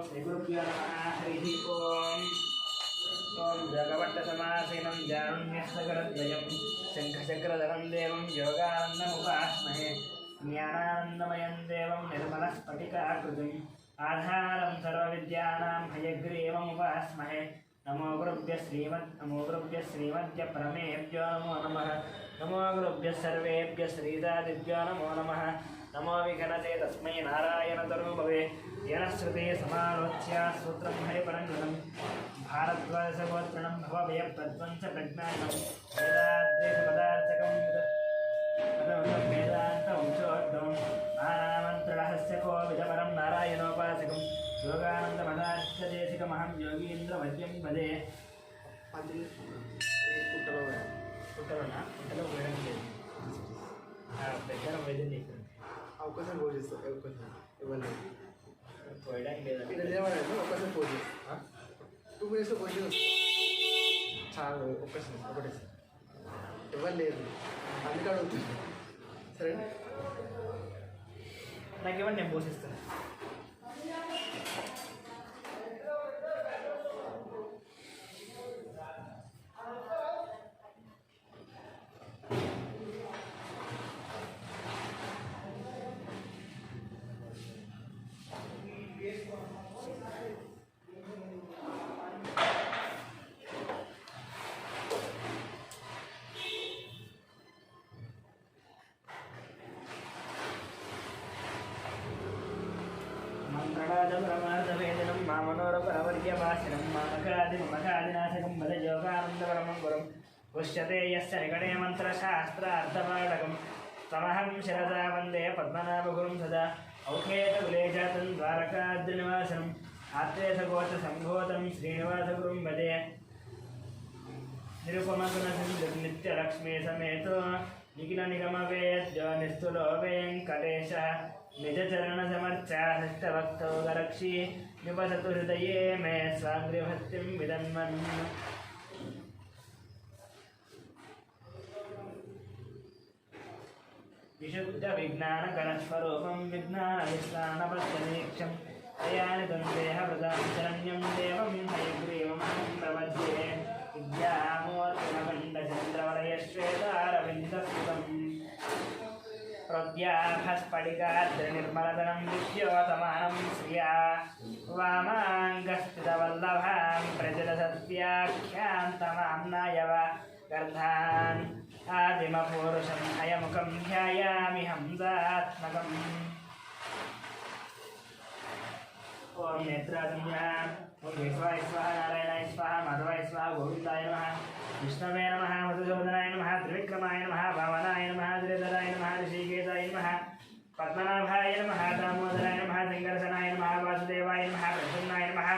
श्रीगुरुभ्यो नमः हरिः ओम् ओम जगवट्टसमासीनं जारुण्यस्तकरद्वयं शङ्खचक्रधरं देवं योगानन्दमुपास्महे ज्ञानानन्दमयं देवं निर्मलस्फटिकाकृतिम् आधारं सर्वविद्यानां हयग्रीवमुपास्महे नमो गुरुभ्यः श्रीमद्य परमेभ्यो नमो नमः नमो गुरुभ्यः सर्वेभ्यः श्रीदादिभ्यो नमो नमः नमो विघ्नते तस्मै नारायणतरुभवे येन श्रुते समालोच्य सूत्रं हरिपरङ्गतं भारद्वादशगोत्रणं भवभयप्रध्वंसप्रज्ञानं वेदाद्वैतपदार्थकं वेदान्तवंशोद्धवं नानामन्त्ररहस्य कोविदपरं नारायणोपासकं योगानन्दमदार्थदेशिकमहं योगीन्द्रवद्यं वदे పుట్టలో పోయడం లేదు దగ్గర వైద్యం చేశాను అవకాశం పోజ్ చేస్తాను అవకాశం ఇవ్వండి పోయడానికి లేదండి ఏమన్నా అవకాశం పోజ్ చేస్తాను 2 minutes పోజ్ చేస్తాను చాలు అవకాశం ఒకటే ఇవ్వలేదు అందుకే అడుగుతుంది సరే నాకు ఇవ్వండి నేను పోషిస్తాను मंत्रणादपरमार्थवेदनं मामनोरपरवर्यवासिनं मामकादिनाशकं भजयोगानन्दपरमं गुरुं पुष्यते यस्य निकटे मन्त्रशास्त्रार्थपाठकं तमहं शिरसा वन्दे पद्मनाभगुरुं सदा औखेतकुले जातं द्वारकाद्रिनिवासनम् आत्रेयसगोचसम्भूतं श्रीनिवासगुरुं भजे निरुपमगुणसिन्धुर्नित्यलक्ष्मी समेतो निखिलनिगमवेद्यो निस्तुलो वेङ्कटेश निजचरणसमर्चा हस्तभक्तौ गरक्षि निवसतु हृदये मे स्वाग्र्यभक्तिं विदन्वन् विशुद्धविज्ञानगणस्वरूपं विज्ञानविज्ञानपश्चदीक्षं दयानिधं देहवृतां शरण्यं देवं हयग्रीवमहं प्रपद्ये विद्यामूर्तिमखण्डचन्द्रवलयश्वेतारविन्दस्तुतम् प्रद्याभस्फटिकाद्रिनिर्मलधनं विद्योतमानं श्रिया वामाङ्गस्थितवल्लभां प्रजलसत्याख्यान्तमाम्नायव गर्धान् आदिमपूरुषम् अयमुखं ध्यायामि हंसात्मकम् ओम नेत्रासंज्ञा ओम विश्वाय स्वाहा नारायणाय स्वाहा माधवाय स्वाहा गोविंदाय नमः विष्णवे नमः मधुसूदनाय नमः त्रिविक्रमाय नमः वामनाय नमः त्रिधराय नमः ऋषिकेशाय नमः पद्मनाभाय नमः दामोदराय नमः संकर्षणाय नमः वासुदेवाय नमः प्रसन्नाय नमः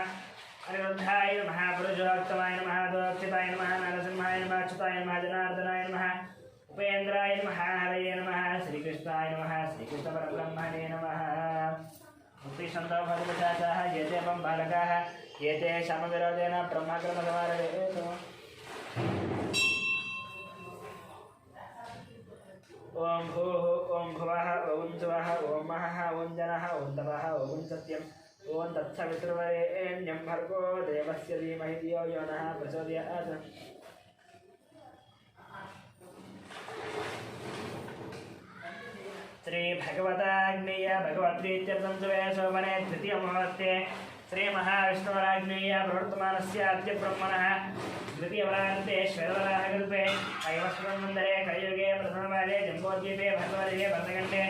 अनिरुद्धाय नमः पुरुषोत्तमाय नमः दोक्षिताय नमः नरसिंहाय नमः अच्युताय नमः जनार्दनाय नमः उपेन्द्राय नमः हरये नमः श्रीकृष्णाय नमः श्रीकृष्णपरब्रह्मणे नमः मुक्तिसन्तो भगवताः ये ते पं बालकाः ये ते समविरोधेन ब्रह्मकर्मसमारभेत् ओम भूः ओम भुवः ओम सुवः ओम महः ओम जनः ओम तपः ओम सत्यम् ओम तत्सवितुर्वरेण्यं भर्गो देवस्य धीमहि धियो यो नः प्रचोदयात् श्री भगवताग्नेय भगवद्गीत्यर्थं सुवेशोभने तृतीयमुहूर्ते श्री महाविष्णुवराग्नेय प्रवर्तमानस्य अद्य ब्रह्मणः द्वितीयवरान्ते श्वेतवराहकल्पे वैवस्वतन्मन्दरे कलियुगे प्रथमभागे जम्बोद्वीपे भरतवर्षे भरतखण्डे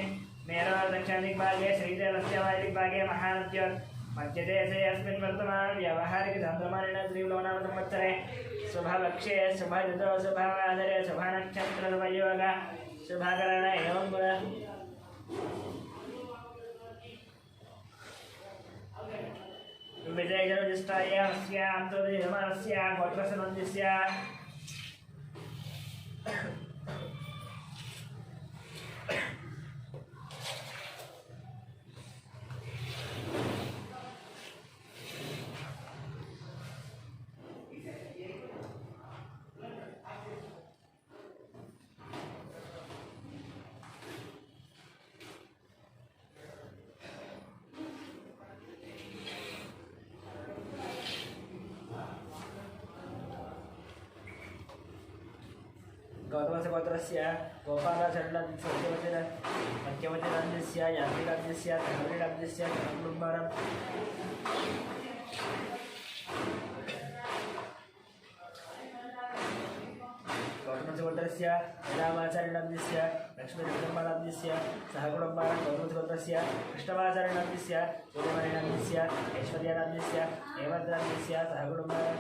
मेरोर्दक्षिणदिग्भागे श्रीशैलस्य वायदिग्भागे महानद्योत् मध्यदेशे अस्मिन् वर्तमान व्यावहारिकचान्द्रमानेन त्रिविलोनामसंवत्सरे शुभलक्ष्ये शुभऋतौ शुभवासरे शुभनक्षत्रशुभयोग शुभकरण एवं गुण विजयज्येष्ठायास्य अन्तर्देशमानस्य गोत्रसनन्दस्य गौतमस्य गोत्रस्य गोपालाचरणस्य मध्यमतिराज्यस्य यान्त्रिकाज्यस्य धर्मराज्यस्य कुटुम्बानां गौतमस्य गोत्रस्य रामाचार्यराज्यस्य लक्ष्मीकुटुम्बानाज्यस्य सह कुटुम्बानां गौतमस्य गोत्रस्य कृष्णमाचार्यराज्यस्य सूर्यमणिराज्यस्य ऐश्वर्यराज्यस्य हेमन्तराज्यस्य सह कुटुम्बानां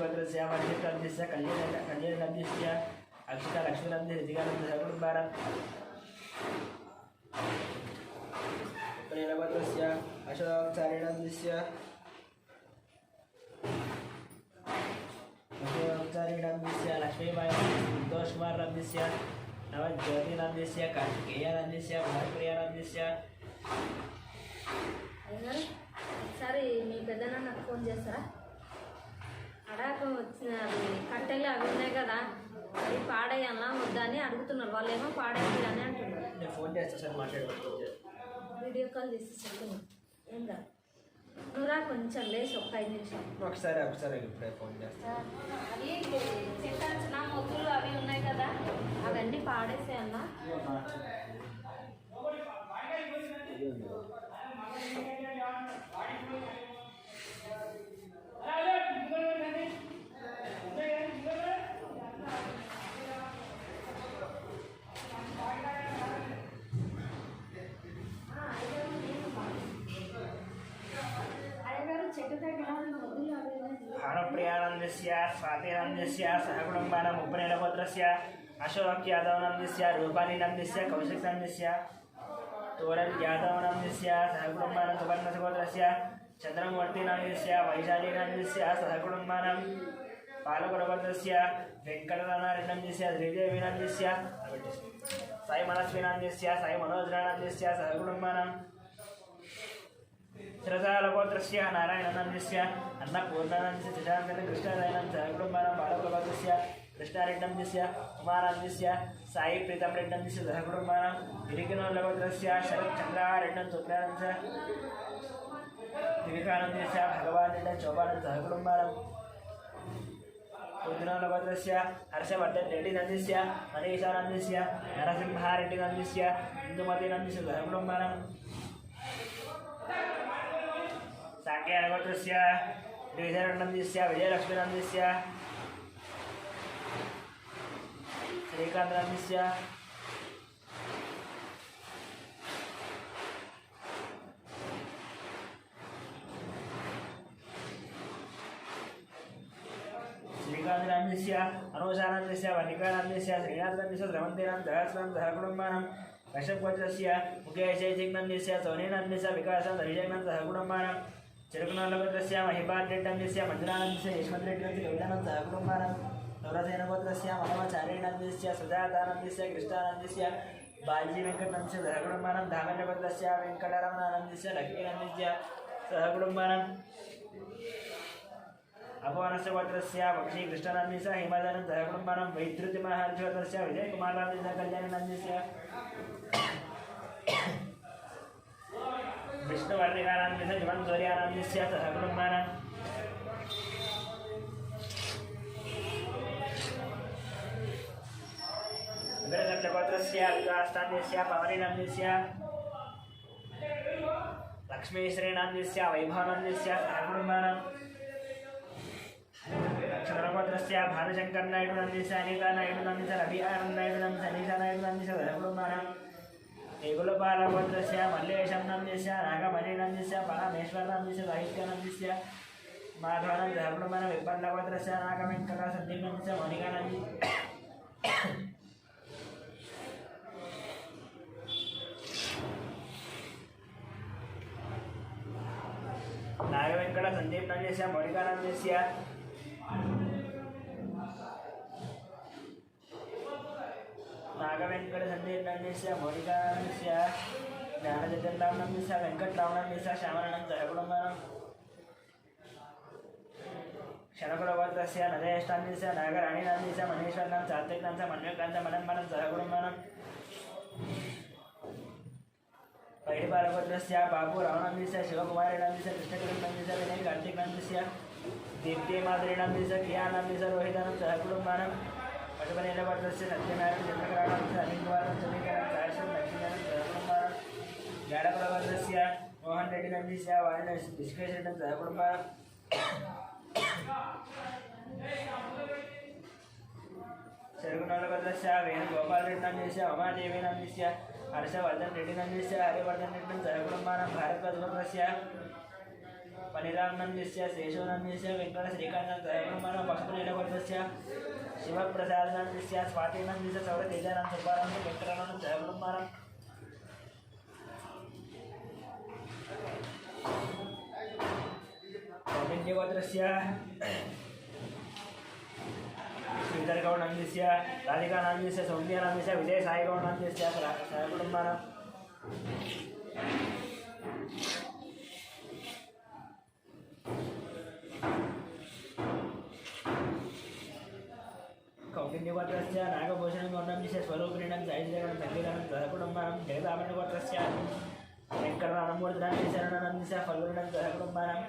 गोत्रस्य मणिराज्यस्य कल्याणराज्यस्य अक्षता लक्ष्मीराज्यस्य ऋतिकाराज्यस्य सह कुटुम्बानां गोत्रस्य अशोकचार्यराज्यस्य अशोकचार्यराज्यस्य लक्ष्मीबाई संतोषकुमारराज्यस्य नवज्योतिराज्यस्य कार्तिकेयराज्यस्य भानुप्रियराज्यस्य ఒకసారి మీ పెద్దన్న నాకు ఫోన్ చేస్తారా అడాకు వచ్చిన కట్టెలు అవి ఉన్నాయి కదా అవి పాడేయాలా వద్దా అని అడుగుతున్నారు వాళ్ళు ఏమో పాడేయాలి అని అంటున్నారు నేను ఫోన్ చేస్తాను సార్ మాట్లాడుకుంటూ వీడియో కాల్ చేసి చెప్తున్నాను ఏం కాదు నువ్వు రా కొంచెం లేచి ఒక 5 నిమిషాలు ఒకసారి ఇప్పుడే ఫోన్ చేస్తాను అవి చెట్టాల్సిన మొగ్గులు అవి ఉన్నాయి కదా అవన్నీ పాడేసేయన్నా చెట్టు దగ్గర మొగ్గులు అవి भानुप्रियानन्दस्य स्वातिनन्दस्य सहकुटुम्बानाम् उपनयनगोत्रस्य अशोक यादवनन्दस्य रूपालीनन्दस्य कौशिकनन्दस्य तोरन् यादवनन्दस्य सहकुटुम्बानां सुवर्णसगोत्रस्य चन्द्रमूर्तिनन्दस्य वैशालीनन्दस्य सहकुटुम्बानां पालकुलगोत्रस्य वेङ्कटरमणानन्दस्य श्रीदेवीनन्दस्य साई मनस्विनन्दस्य साई मनोजरानन्दस्य सहकुटुम्बानां श्रद्धालगोत्रस्य नारायणनन्दस्य अन्नपूर्णानन्दस्य शशाङ्कस्य कृष्णदयनं सहकुटुम्बानां बालकुलगोत्रस्य कृष्णारेड्डन्दस्य उमानन्दस्य साई प्रीतमरेड्डन्दस्य सहकुटुम्बानां गिरिकिनोल्लगोत्रस्य शरत्चन्द्रारेड्डं सुप्रानन्दस्य विवेकानन्दस्य भगवान् रेड्डं चौपानं सहकुटुम्बानां उद्दिनोल्लगोत्रस्य हर्षवर्धन रेड्डिनन्दस्य मनीषानन्दस्य नरसिंहारेड्डिनन्दस्य इन्दुमतीनन्दस्य सहकुटुम्बानां साङ्ख्यनगोत्रस्य श्रीधरनन्दस्य विजयलक्ष्मीनन्दस्य श्रीकान्तनन्दस्य श्रीकान्तनन्दस्य अनुषानन्दस्य वनिकानन्दस्य श्रीनाथनन्दस्य स्रवन्तीनन्दः सहकुटुम्बानां कश्यपगोत्रस्य मुकेशैजिग्नन्दस्य सोनीनन्दस्य विकासं धैर्यज्ञं सहकुटुम्बानां चिरुकुनोल्लगोत्रस्य महिपालरेड्डन्दस्य मञ्जुनानन्दस्य यशवन्तरेड्डस्य कवितानं सहकुटुम्बानां नवरसेनगोत्रस्य मनोमाचार्यनन्दस्य सुजातानन्दस्य कृष्णानन्दस्य बालजी वेङ्कटनन्दस्य सहकुटुम्बानां धामल्यगोत्रस्य वेङ्कटरमणानन्दस्य लक्ष्मीनन्दस्य सहकुटुम्बानां अपवनस्य गोत्रस्य पक्षी कृष्णानन्दस्य हिमालयनं सहकुटुम्बानां वैद्युतिमहार्षगोत्रस्य विजयकुमारनन्दस्य कल्याणनन्दस्य विष्णुवर्णिकानन्दस्य जुवन्सूर्यानन्दस्य सहकुटुम्बानां विरजगोत्रस्य विकासनन्दस्य पवनीनन्दस्य लक्ष्मीश्रीनन्दस्य वैभवनन्दस्य सहकुटुम्बानां चन्द्रगोत्रस्य भानुशङ्करनायडुनन्दस्य अनितानायडुनन्दस्य रवि आनन्दनायडुनन्दस्य अनीतानायडुनन्दस्य सहकुटुम्बानां वेगुलपालगोत्रस्य मल्लेशं नन्दस्य नागमणिनन्दस्य परमेश्वरनन्दस्य साहित्यनन्दस्य माधवानन्द सहकुटुम्बानां विपन्नगोत्रस्य नागवेङ्कटसन्दीपनन्दस्य मोनिकानन्दि नागवेङ्कटसन्दीपनन्दस्य मोनिकानन्दस्य नागवेङ्कटसन्दीपनन्दस्य मोनिकानन्दस्य ज्ञानचन्द्रनन्दस्य वेङ्कटरामनन्दस्य श्यामनन्दस्य सहकुटुम्बानां क्षणकुलगोत्रस्य नरेष्टानन्दस्य नागराणीनन्दस्य महेश्वरनं सात्विकनन्दस्य मन्यकान्त मनन्मनं सहकुटुम्बानां पैडिपालगोत्रस्य बाबूरावनन्दस्य शिवकुमारनन्दस्य कृष्णकुलनन्दस्य विनय कार्तिकनन्दस्य दीप्तिमाद्रीनन्दस्य कियानन्दस्य रोहितानं सहकुटुम्बानां पशुपतिनगरस्य सत्यनारायण चन्द्रकराणस्य अनिलकुमारं चन्द्रकराणं सहस्रं लक्ष्मीनारायण सहकुटुम्बानं गाढकुलवर्गस्य मोहन रेड्डी नन्दीस्य वाणिज्य विश्वेश्वरं सहकुटुम्बानं शरगुणवर्गस्य वेणुगोपाल रेड्डी नन्दीस्य उमादेवी नन्दीस्य हर्षवर्धन रेड्डी नन्दीस्य हरिवर्धन रेड्डी सहकुटुम्बानं भारद्वाजवर्गस्य पनिराम नन्दीस्य शेषो नन्दीस्य वेंकट श्रीकांत सहकुटुम्बानं पशुपतिनगरस्य शिवप्रसाद नन्दीस्य स्वाति नन्दीस्य सौरतेजानं सुब्बानं वेंकटरमणं सहकुटुम्बानं कौंडिन्यगोत्रस्य श्रीधरगौड नन्दीस्य राधिका नन्दीस्य सौम्या नन्दीस्य विजय साईगौड नन्दीस्य सहकुटुम्बानं कौंडिन्यगोत्रस्य नागभूषणं नन्दीस्य स्वरूपिणं जयजयगणं संगीतानं सहकुटुम्बानं जगदामणगोत्रस्य वेंकटराममूर्ति शरणनन्दीस्य फल्गुणं सहकुटुम्बानं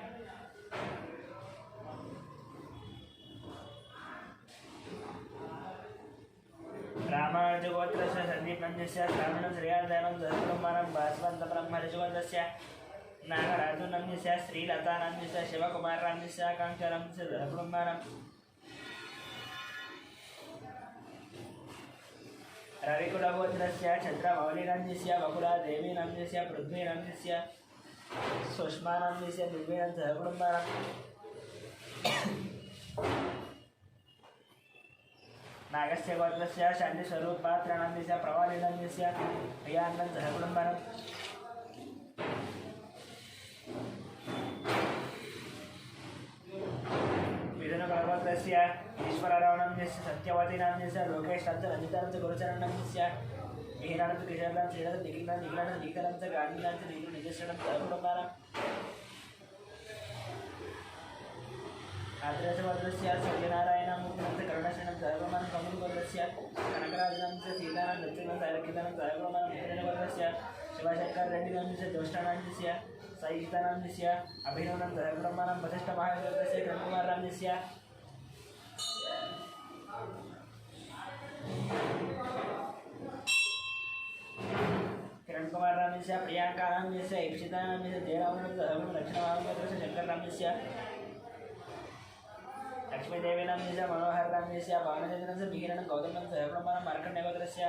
रामानुजगोत्रस्य संदीप नन्दीस्य श्रावणं श्रेयादयनं सहकुटुम्बानं भास्वन्तब्रह्मर्षिगोत्रस्य नागराजु नन्दीस्य श्रीलता नन्दीस्य शिवकुमार नन्दीस्य आकाङ्क्षरं सहकुटुम्बानं रविकुलगोत्रस्य चन्द्रमौली नन्दीस्य बकुला देवी नन्दीस्य पृथ्वी नन्दीस्य सुष्मा नन्दीस्य दिव्यं सहकुटुम्बानं नागस्य गोत्रस्य शान्तिस्वरूपपात्र नन्दीस्य प्रवाली नन्दीस्य प्रियानन्दं सहकुटुम्बानं मिथुनकुलगोत्रस्य ईश्वरराव नन्दीस्य सत्यवती नन्दीस्य लोकेश रंजितं च गुरुचरण नन्दीस्य मिहिरानं च किशोरं श्रीरं निखिलं निखिलं च गान्धिनं च निजशरणं सहकुटुम्बानं आदिराजगोत्रस्य सत्यनारायणं मुक्तिनं च करुणाशरणं सहकुटुम्बानं कमलगोत्रस्य कनकराजनं च सीतानं दक्षिणं सहकितानं सहकुटुम्बानं मिथुनगोत्रस्य शिवशंकर रेड्डी नन्दीस्य ज्येष्ठानन्दीस्य साईगीतानन्दीस्य अभिनवनं सहकुटुम्बानं वसिष्ठमहागोत्रस्य किरणकुमार नन्दीस्य किरणकुमार नन्दीस्य प्रियांका नन्दीस्य इप्सिता नन्दीस्य जयरामनं सहकुटुम्बं दक्षिणमहागोत्रस्य शंकर नन्दीस्य लक्ष्मीदेवी नन्दीस्य मनोहर नन्दीस्य भावनचन्द्रस्य मिहिरनं गौतमं सहकुटुम्बानं मार्कण्डेयगोत्रस्य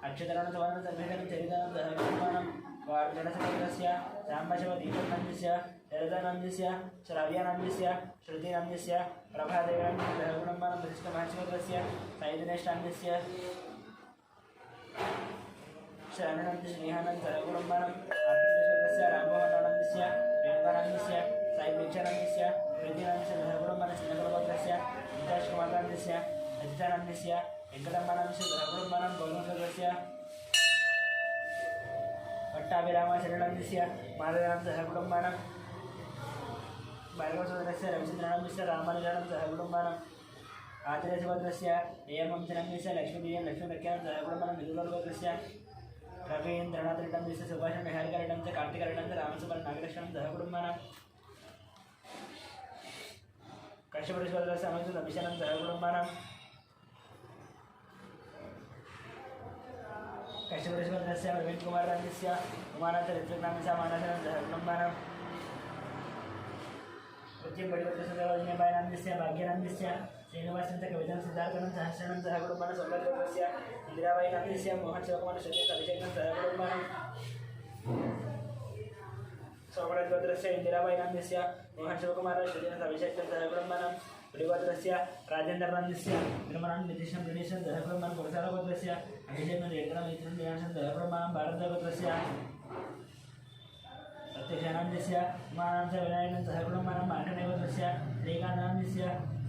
अक्षतरणं सुवर्णं संवेदनं चरितानं सहकुटुम्बानं वार्जनसगोत्रस्य साम्बशिवदीपं नन्दीस्य शरदा नन्दीस्य श्राव्या नन्दीस्य श्रुति नन्दीस्य प्रभादेवी नन्दीस्य सहकुटुम्बानं वसिष्ठमहागोत्रस्य साईदिनेश नन्दीस्य शरणनन्दीस्य स्नेहानन्द सहकुटुम्बानं आर्कण्डेयगोत्रस्य राममोहन नन्दीस्य रेणुका नन्दीस्य साईदीक्षानन्दीस्य प्रीतिनन्दीस्य सहकुटुम्बानं चिन्नकुलगोत्रस्य विकासकुमार नन्दीस्य अजितानन्दीस्य वेंकटम्बानन्दीस्य सहकुटुम्बानं गौतमगोत्रस्य पट्टाभिरामशरणनन्दीस्य माधवनं सहकुटुम्बानं भार्गवसोदरस्य रविचन्द्रनन्दीस्य रामानुजनं सहकुटुम्बानं आदिराजगोत्रस्य एयमंशनन्दीस्य लक्ष्मीदेवी लक्ष्मीलक्ष्यानं सहकुटुम्बानं मिथुनगोत्रस्य रवीन्द्रनाथरेड्डीस्य सुभाषण निहारिकारेड्डं च कार्तिकरेड्डं च रामसुब्बन नागेश्वरं सहकुटुम्बानं कश्यपरिश्वरस्य अमित अभिषेकं सहकुटुम्बानं कश्यपरिश्वरस्य प्रवीण कुमार नन्दीस्य उमानाथ ऋत्विकनामस्य मानसनं सहकुटुम्बानं उच्चपरिवर्तनसदवज्ञबाई नन्दीस्य भाग्यनन्दीस्य श्रीनिवासं च कवितं सिद्धार्थनं सहस्रणं सहकुटुम्बानं सौभाग्यवर्गस्य इंदिराबाई नन्दीस्य मोहन शिवकुमार श्रीनिवास अभिषेकं सहकुटुम्बानं सोमराजगोत्रस्य इंदिराबाई नन्दीस्य मोहन शिवकुमार श्रीनिवास अभिषेकं सहकुटुम्बानं पुलिगोत्रस्य राजेन्द्र नन्दीस्य निर्मलानं नितीशं गणेशं सहकुटुम्बानं कुलसारगोत्रस्य अभिषेकं रेखनं मित्रं दिनाशं सहकुटुम्बानं भारतगोत्रस्य प्रत्यक्षानन्दस्य उमानन्दस्य विनायकं सहकुटुम्बानं मार्कण्डेयगोत्रस्य श्रीकान्तनन्दस्य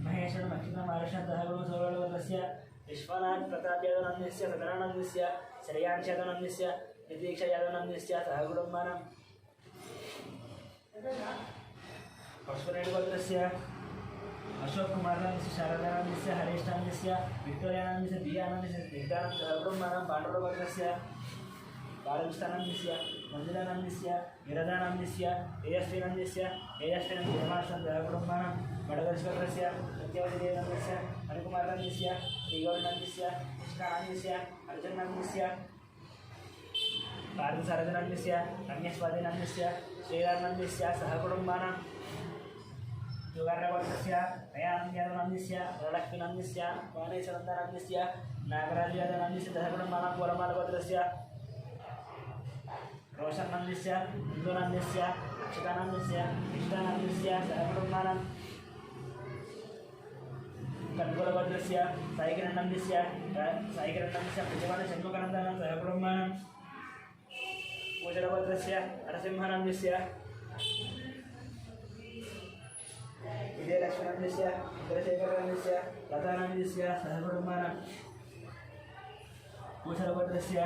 महेश्वरं अच्युतं महाराष्ट्रं सहकुटुम्बं सौरगोत्रस्य विश्वनाथ प्रताप यादव नन्दस्य सदनानन्दस्य श्रेयांश यादव नन्दस्य नितीक्ष यादव नन्दस्य सहकुटुम्बानं पशुपतिनगरस्य अशोक कुमार नन्दस्य शारदा नन्दस्य हरीश नन्दस्य विक्टोरिया नन्दस्य दिया नन्दस्य दिग्दानं सहकुटुम्बानं पाण्डुरगोत्रस्य बालकृष्णानन्दस्य मन्दिरानन्दस्य विरदानन्दस्य तेजस्वीनन्दस्य तेजस्वीनन्दस्य कुटुम्बानां वडगर्श्वरस्य सत्यवतिदेवनन्दस्य हरिकुमारनन्दस्य श्रीगौरनन्दस्य कृष्णानन्दस्य अर्जुननन्दस्य पार्थसारथिनन्दस्य अन्यस्वादिनन्दस्य श्रीरामनन्दस्य सहकुटुम्बानां योगार्णवर्गस्य अयानन्दस्य वरलक्ष्मीनन्दस्य वाणेश्वरनन्दस्य नागराजनन्दस्य सहकुटुम्बानां पुरमालवर्गस्य रोशननन्दस्य हिन्दुनन्दस्य अक्षतानन्दस्य कृष्णानन्दस्य सहकुटुम्बानां कण्कुलवर्गस्य साईकिरणनन्दस्य प्रतिमानषण्मुखानन्दानां सहकुटुम्बानां पूजनवर्गस्य नरसिंहानन्दस्य विजयलक्ष्मीनन्दस्य चन्द्रशेखरानन्दस्य लतानन्दस्य सहकुटुम्बानां पूजनवर्गस्य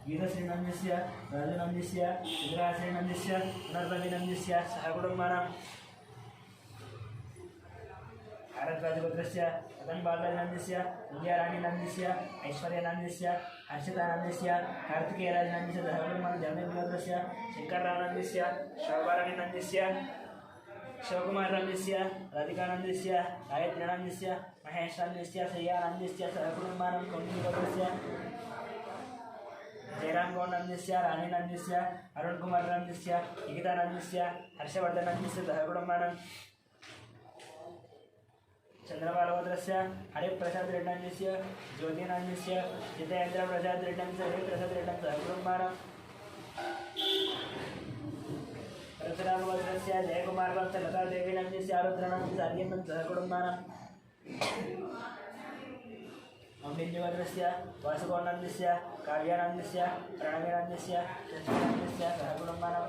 गीतश्रीनन्दस्य राजनन्दस्य इंद्राश्रीनन्दस्य पुनर्रविनन्दस्य सहकुटुम्बानां भारद्वाजपुत्रस्य रतनबालनन्दस्य विद्याराणीनन्दस्य ऐश्वर्यानन्दस्य हर्षितानन्दस्य कार्तिकेयराजनन्दस्य सहकुटुम्बानां जगन्नाथपुत्रस्य शङ्कररावनन्दस्य शोभाराणीनन्दस्य शिवकुमारनन्दस्य राधिकानन्दस्य गायत्रीनन्दस्य महेशानन्दस्य श्रेयानन्दस्य सहकुटुम्बानां कौमुदीपुत्रस्य जयरामगौडनन्दस्य राणीनन्दस्य अरुणकुमारनन्दस्य निकितानन्दस्य हर्षवर्धनन्दस्य सहकुटुम्बानां चंद्रबालभद्रस्य हरिप्रसाद रेड्डनन्दस्य ज्योतिनन्दस्य जितेन्द्रप्रसाद रेड्डनन्दस्य हरिप्रसाद रेड्डनन्दस्य सहकुटुम्बानां परशुरामभद्रस्य जयकुमारभद्रस्य लतादेवीनन्दस्य आरुद्रनन्दस्य अर्यनन्दस्य सहकुटुम्बानां अम्बिन्यभद्रस्य वासुगौडनन्दस्य काव्यानन्दस्य प्रणवीनन्दस्य शशिनन्दस्य सहकुटुम्बानां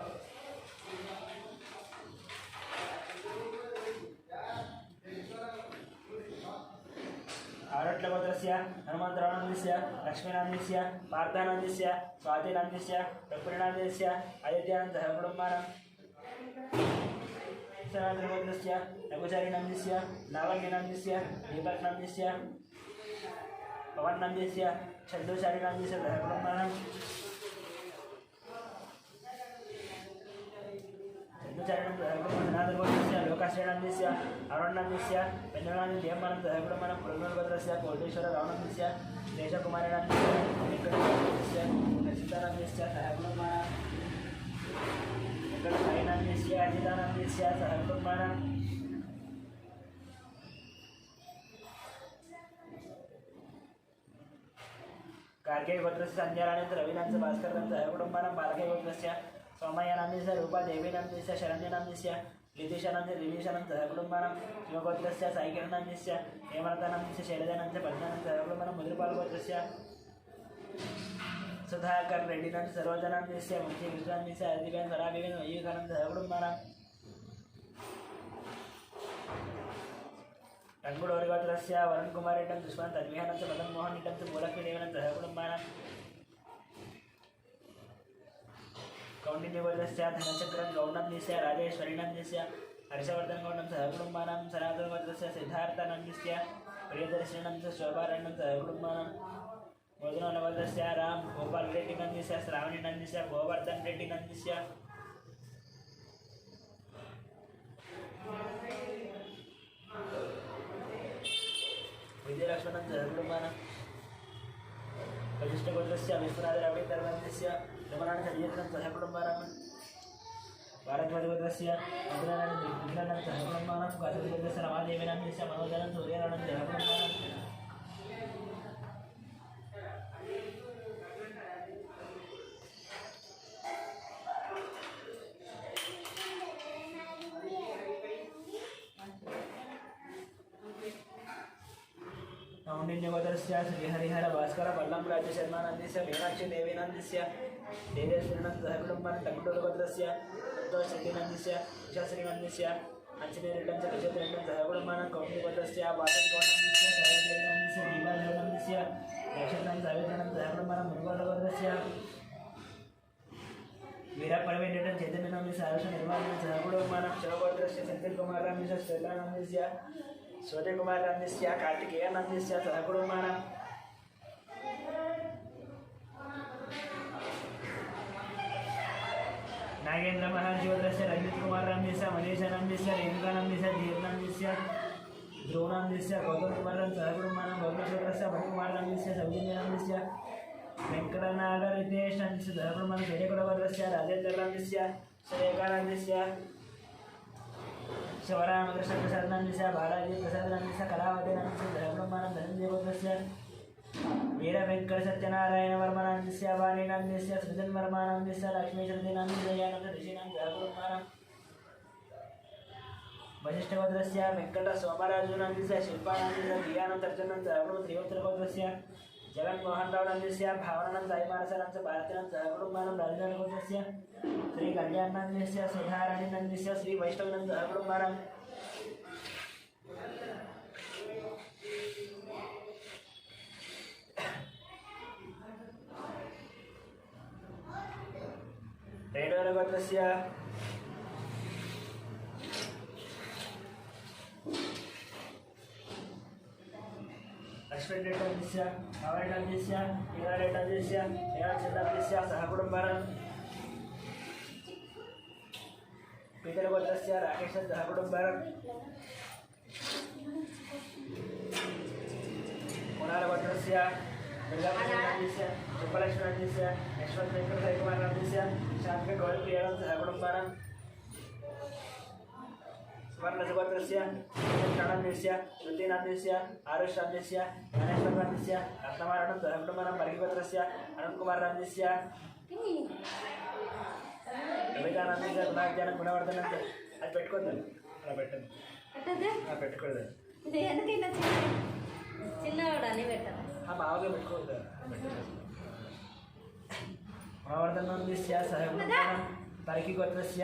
आरट्लभद्रस्य हनुमन्तरावनन्दस्य लक्ष्मीनन्दस्य पार्थानन्दस्य स्वातिनन्दस्य रुक्मिणीनन्दस्य अयोध्यानन्दस्य सहकुटुम्बानां सनातनभद्रस्य रघुचारिनन्दस्य लावण्यनन्दस्य दीपकनन्दस्य पवननन्दस्य चन्द्रचारिनन्दस्य सहकुटुम्बानां चन्द्रचारिणस्य लोकाश्रीनन्दस्य अरुणनन्दस्य पेन्ननन्दस्य देवमानं सहकुटुम्बानां पुरन्दरभद्रस्य कोटेश्वररावनन्दस्य देशकुमारिनन्दस्य वेङ्कटनन्दस्य रचितानन्दस्य सहकुटुम्बानां वेङ्कटसायिनन्दस्य अजितानन्दस्य सहकुटुम्बानां कार्तिकेयगोत्रस्य संध्याराणीस्य रविनन्दस्य भास्करनन्दस्य सहकुटुम्बानां बालकेयगोत्रस्य सोमयनन्दस्य रूपादेवीनन्दस्य शरण्यनन्दस्य लितीशानन्दस्य दिलीशानन्दस्य सहकुटुम्बानां शिवगोत्रस्य साईकिरणनन्दस्य हेमलतानन्दस्य शैलजानन्दस्य पद्मानन्दस्य सहकुटुम्बानां मुद्रपालगोत्रस्य सुधाकर रेड्डीनन्दस्य सरोजनन्दस्य मुख्यकृष्णनन्दस्य अदिबेन सराबेन विवेकानन्दस्य सहकुटुम्बानां रङ्गुडोरिगोत्रस्य वरुणकुमारेड्डं दुष्मन् तन्विहानन्दस्य मदनमोहनरेड्डं मूलक्ष्मीदेवनन्दस्य सहकुटुम्बानां कौंडिन्यगोत्रस्य धनचक्रं गौडनन्दस्य राजेश्वरीनन्दस्य हर्षवर्धनगौडं सहकुटुम्बानां सनातनगोत्रस्य सिद्धार्थनन्दस्य प्रियदर्शनन्दस्य शोभाराणन्दस्य सहकुटुम्बानां मोदनगोत्रस्य राम गोपाल रेड्डीनन्दस्य श्रावणीनन्दस्य गोवर्धन रेड्डीनन्दस्य विजयलक्ष्मणन्दस्य सहकुटुम्बानां वशिष्ठगोत्रस्य विश्वनाथरावणीधर्मन्दस्य रमणानन्दस्य सहकुटुम्बानां भारद्वाजगोत्रस्य मधुरानन्दस्य सहकुटुम्बानां काशीगोत्रस्य रमादेवीनन्दस्य मनोजानन्दस्य सूर्यानन्दस्य सहकुटुम्बानां कौंडिन्यगोत्रस्य श्रीहरिहर भास्कर बल्लम राज्यशर्मानन्दस्य मीनाक्षी देवीनन्दस्य देवेश्वरनन्दस्य सहकुटुम्बानां टङ्गुटूरुगोत्रस्य संतोषरेड्डीनन्दस्य उषाश्रीनन्दस्य अंजनेरेड्डं च नक्षत्रेड्डं सहकुटुम्बानां कौंडिन्यगोत्रस्य वासुगौडनन्दस्य सावित्रीनन्दस्य दीपादेवनन्दस्य नक्षत्रं सावित्रीनन्दस्य सहकुटुम्बानां मुरुगोत्रगोत्रस्य वीरपरमेड्डं चैतन्यनन्दस्य आरुष निर्माणं सहकुटुम्बानां शिवगोत्रस्य सेन्थिलकुमारनन्दस्य श्रीलानन्दस्य सूर्यकुमारनन्दस्य कार्तिकेयनन्दस्य सहकुटुम्बानां नागेंद्र महाज्योतिष रंजित कुमार नंदिस्य मनीष नंदिस्य रेणुका नंदिस्य धीर नंदिस्य ध्रुव नंदिस्य गौतम कुमार सहकुटुंबानां गौतमशोत्रस्य मणिकुमार नंदिस्य सौजन्य नंदिस्य वेंकटनागर रितेश नंदिस्य सहकुटुंबानां जयकुलवर्गस्य राजेंद्र नंदिस्य श्रेयका नंदिस्य शिवरामकृष्ण प्रसाद नंदिस्य बालाजी प्रसाद नंदिस्य कलावती नंदिस्य सहकुटुंबानां धनंजय गोत्रस्य वीर वेंकट सत्यनारायण वर्मा नंदिस्य वाणी नंदिस्य सृजन वर्मा नंदिस्य लक्ष्मी श्रुति नंदिस्य दयानंद ऋषीनां सहकुटुंबानां वशिष्ठ गोत्रस्य वेंकट सोमराजु नंदिस्य शिल्पा नंदिस्य दियानंद अर्जुनंद सहकुटुंब त्रियोत्र गोत्रस्य जगन मोहन राव नंदिस्य भावनानंद साईमानसनंद भारतीनंद सहकुटुंबानां राजधानी गोत्रस्य श्री कल्याण नंदिस्य सुधाराणी नंदिस्य श्री वैष्णवनंद सहकुटुंबानां रेणुका गोत्रस्य अश्विन रेड्डीस्य पवन रेड्डीस्य ईरा रेड्डीस्य हेमचंद्र रेड्डीस्य सहकुटुंबानां पीतर गोत्रस्य राकेश सहकुटुंबानां कुणाल गोत्रस्य दुर्गाप्रसाद सुब्बलक्ष्मी नंदिस्य यशवंत वेंकट साईकुमार नंदिस्य शांति गौरप्रिया सहकुटुंबानां सुवर्ण गोत्रस्य नंदिस्य श्रुति नंदिस्य आरुष नंदिस्य गणेश्वर नंदिस्य रत्नमारण सहकुटुंबानां वर्गी गोत्रस्य अनंत कुमार नंदिस्य कविता नंदिस्य गुणाज्ञान गुणवर्धन అది పెట్టుకోద్దాం అలా పెట్టండి పెట్టుకోలేదు ఇది ఎందుకైనా చిన్నవాడని పెట్టాలి మామూలుగా పెట్టుకోవద్దు गुणवर्धन नंदिस्य सहकुटुंबानां वर्गी गोत्रस्य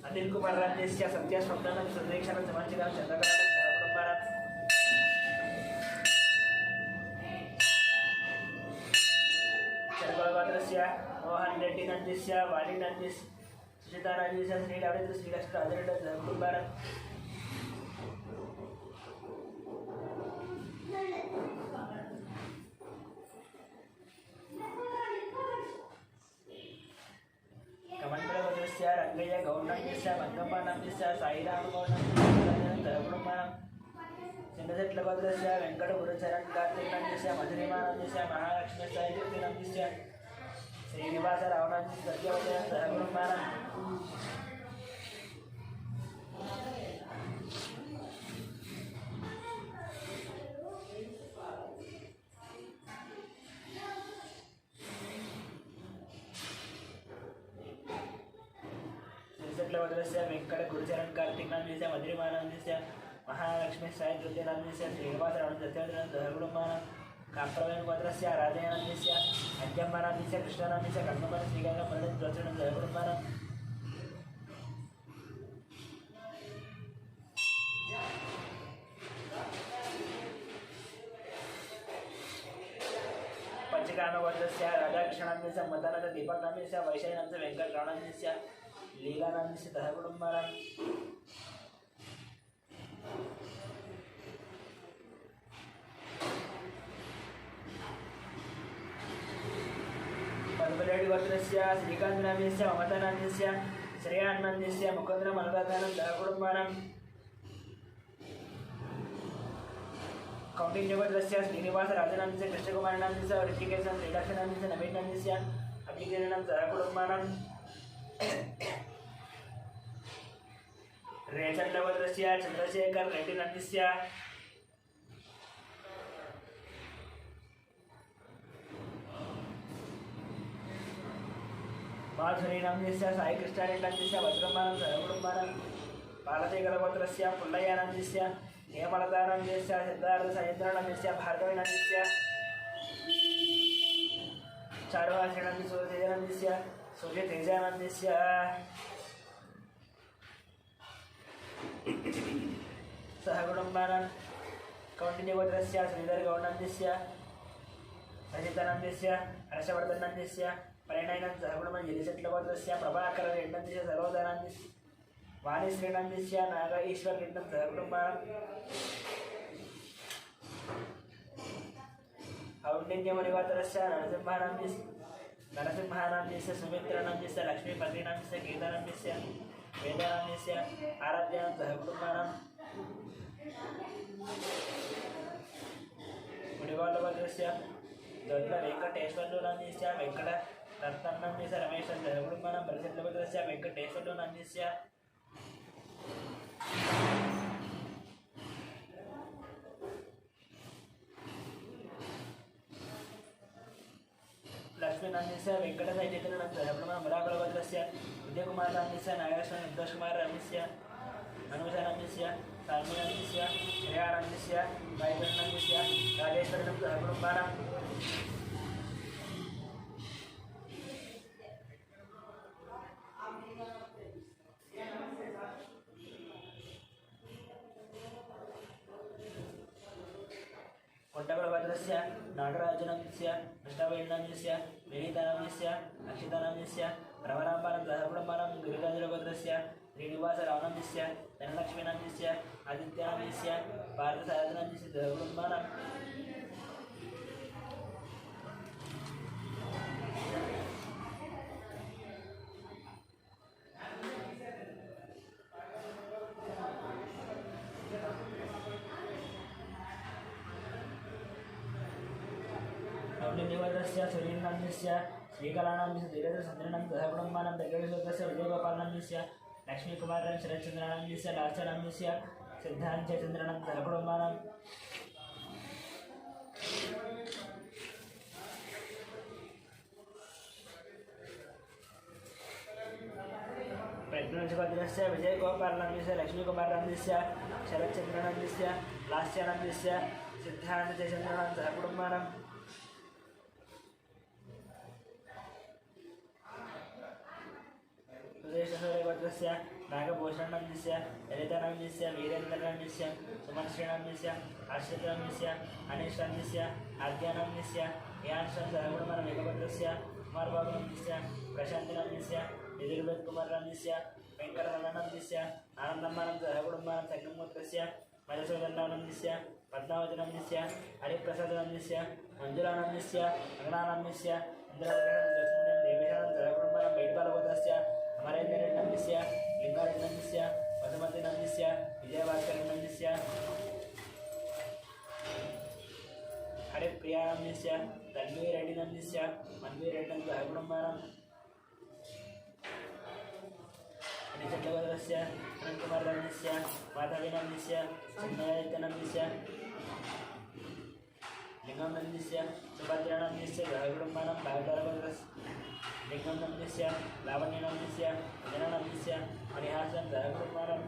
अनिल कुमार नंदिस्य सत्य स्वप्नं सुदीक्षण समंचिता चंद्रकांत सहकुटुंबानां चरगोल गोत्रस्य मोहन रेड्डी नंदिस्य वाणी नंदिस्य सुचिता नंदिस्य श्रीललित श्रीलक्ष्मी अजरेड्डी सहकुटुंबानां रंगయ్య गौर नंदिस्य मंगम्मा नंदिस्य साईराम गौर नंदिस्य सहकुटुंबानां चिन्नसेट्ल गोत्रस्य वेंकट गुरुचरण कार्तिक नंदिस्य मधुरिमा नंदिस्य महालक्ष्मी साईदेवी नंदिस्य श्रीनिवास राव नंदिस्य सत्यवती सहकुटुंबानां वेंकट गुरुचरण कार्तिक नंदिस्य मधुरिमा नंदिस्य महालक्ष्मी साईदेवी नंदिस्य श्रीनिवास राव सत्यवती सहकुटुंबानां काप्रवेण गोत्रस्य राजय नंदिस्य अंजम्मा नंदिस्य कृष्ण नंदिस्य कन्नमन श्रीगंगा पंडित जोत्सव सहकुटुंबानां पंचकाम गोत्रस्य राधाकृष्ण नंदिस्य मदनंद दीपक नंदिस्य वैशाली नंदिस्य वेंकट राव नंदिस्य लीला नंदिस्य सहकुटुंबानां पद्मरेड्डी गोत्रस्य श्रीकांत नंदिस्य ममता नंदिस्य श्रेयान नंदिस्य मुकुंद्र मनोरथानं सहकुटुंबानां कौंडिन्य गोत्रस्य श्रीनिवास राजनंदिस्य कृष्णकुमार नंदिस्य ऋषिकेशन श्रीलक्ष्मी नंदिस्य नवीन नंदिस्य अभिकिरणं सहकुटुंबानां रेचंड गोत्रस्य चंद्रशेखर रेड्डी नंदिस्य माधुरी नंदिस्य साई कृष्ण रेड्डी नंदिस्य वज्रमानं सहकुटुंबानां पालतेकर गोत्रस्य पुल्लయ్య नंदिस्य हेमलता नंदिस्य सिद्धार्थ सयेन्द्र नंदिस्य भार्गवी नंदिस्य चारुहासी नंदिस्य सूर्य नंदिस्य सूर्य तेज नंदिस्य सहकुटुंबानां कौंडिन्य गोत्रस्य श्रीधर गौड नंदिस्य रजित नंदिस्य हर्षवर्धन नंदिस्य परिणयनं सहकुटुंबं जलिसेट्ल गोत्रस्य प्रभाकर रेड्डी नंदिस्य सर्वोदय नंदिस्य वाणीश्री नंदिस्य नाग ईश्वर रेड्डी सहकुटुंबानां कौंडिन्य मुनि गोत्रस्य नरसिंह नंदिस्य नरसिंहानाम्यस्य सुमित्रानाम्यस्य लक्ष्मीपतिनाम्यस्य गीतानाम्यस्य वेदानाम्यस्य आराध्यानां सह कुटुम्बानां मुनिवालभद्रस्य वेङ्कटेश्वरनाम्यस्य वेङ्कटरत्ननाम्यस्य रमेशस्य सह कुटुम्बानां परिषद्भद्रस्य वेङ्कटेश्वरनाम्यस्य लक्ष्मीनाम्यस्य वेङ्कटसायचैतन्यनाम्यस्य सहकुटुम्बानां वराकुलभद्रस्य विजयकुमारनाम्यस्य नागेश्वर निर्दोषकुमारनाम्यस्य अनुषानाम्यस्य साल्मीनाम्यस्य श्रेयानाम्यस्य गायत्रीनाम्यस्य राजेश्वरनां सहकुटुम्बानां कोट्टकुलभद्रस्य नागराजनाम्यस्य कृष्णवेणनाम्यस्य विनीतानाम्यस्य अक्षितानाम्यस्य रमणाम्बानां सहकुटुम्बानां गिरिराजभद्रस्य श्रीनिवासरावनाम्यस्य धनलक्ष्मीनाम्यस्य आदित्यानाम्यस्य पार्थसारथनाम्यस्य सहकुटुम्बानां नवनिर्भद्रस्य सुनीलनाम्यस्य श्रीकलानाम्यस्य धीरेन्द्रचन्द्रनां सहकुटुम्बानां दर्गेश्वरस्य विजयगोपालनाम्यस्य लक्ष्मीकुमारनां शरच्चन्द्रनाम्यस्य लास्यनाम्यस्य सिद्धान्तचन्द्रनां सहकुटुम्बानां प्रज्ञानभद्रस्य विजयगोपालनाम्यस्य लक्ष्मीकुमारनाम्यस्य शरच्चन्द्रनाम्यस्य लास्यनाम्यस्य सिद्धान्तचन्द्रनां सहकुटुम्बानां सुरेशभद्रस्य नागभूषणनाम्यस्य ललितानाम्यस्य वीरेन्द्रनाम्यस्य सुमनश्रीनाम्यस्य आश्रितनाम्यस्य अनीशनाम्यस्य आद्यानाम्यस्य यान्शं सहकुटुम्बानां मेघभद्रस्य कुमारबाबुनाम्यस्य प्रशान्तिनाम्यस्य यजुर्वेदकुमारनाम्यस्य वेङ्कटरमणनाम्यस्य आनन्दम्मानां सहकुटुम्बानां संगमगोत्रस्य मधुसूदननाम्यस्य पद्मावतीनाम्यस्य हरिप्रसादनाम्यस्य मञ्जुलानाम्यस्य अग्नानाम्यस्य इन्द्रप्रकाशनां देवेशानां सहकुटुम्बानां बैट्पालगोत्रस्य अमरेन्द्रनाम्यस्य लिङ्गारेन्द्रनाम्यस्य मधुमतीनाम्यस्य विजयभास्करनाम्यस्य हरिप्रियानाम्यस्य तन्वीरेड्डिनाम्यस्य मन्वीरेड्डं सहकुटुम्बानां निचण्डभद्रस्य अनन्तकुमारनाम्यस्य माधवीनाम्यस्य चिन्मयादित्यनाम्यस्य लिङ्गमनाम्यस्य सुभद्रानाम्यस्य सहकुटुम्बानां भागवतभद्रस्य लिङ्गमनाम्यस्य लावण्यनाम्यस्य जनानाम्यस्य मणिहासं सहकुटुम्बानां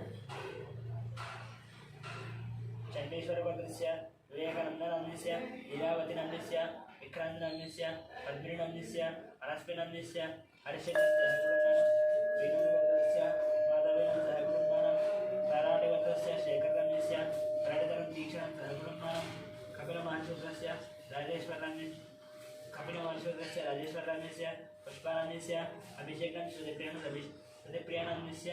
चण्डेश्वरभद्रस्य विवेकानन्दनाम्यस्य लीलावतीनाम्यस्य विक्रान्तनाम्यस्य पद्मिनीनाम्यस्य अनस्मिनाम्यस्य हरिशेखरस्य वीरभद्रस्य माधवीनां सहकुटुम्बानां ताराडिभद्रस्य शेखरनाम्यस्य प्रणितरं दीक्षां सहकुटुम्बानां कपिलमहर्षिभद्रस्य राजेश्वरनाम्यस्य पुष्पानाम्यस्य अभिषेकं सुधिप्रियानाम्यस्य